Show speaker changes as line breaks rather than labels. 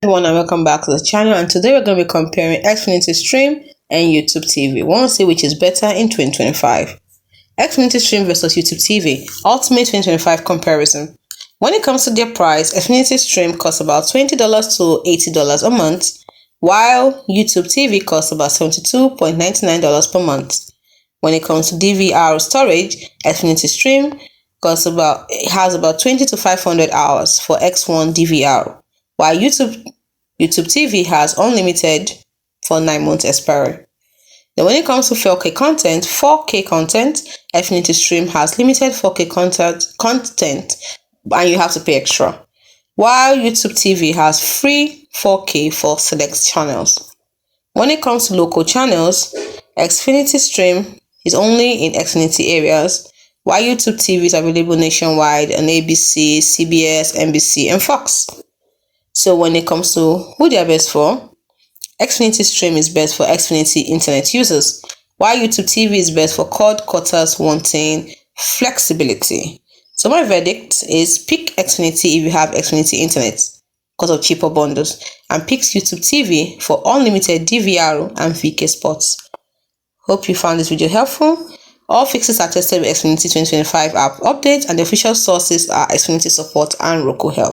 Everyone, and welcome back to the channel. And today we're going to be comparing Xfinity Stream and YouTube TV. We want to see which is better in 2025. Xfinity Stream versus YouTube TV Ultimate 2025 comparison. When it comes to their price, Xfinity Stream costs about $20 to $80 a month, while YouTube TV costs about $72.99 per month. When it comes to DVR storage, Xfinity Stream has about 20 to 500 hours for X1 DVR, while YouTube TV has unlimited for 9 months expiry. Then when it comes to 4K content, Xfinity Stream has limited 4K content and you have to pay extra, while YouTube TV has free 4K for select channels. When it comes to local channels, Xfinity Stream is only in Xfinity areas, while YouTube TV is available nationwide on ABC, CBS, NBC, and Fox. So when it comes to who they are best for, Xfinity Stream is best for Xfinity internet users, while YouTube TV is best for cord cutters wanting flexibility. So my verdict is pick Xfinity if you have Xfinity internet because of cheaper bundles, and pick YouTube TV for unlimited DVR and VK spots. Hope you found this video helpful. All fixes are tested with Xfinity 2025 app updates, and the official sources are Xfinity support and Roku help.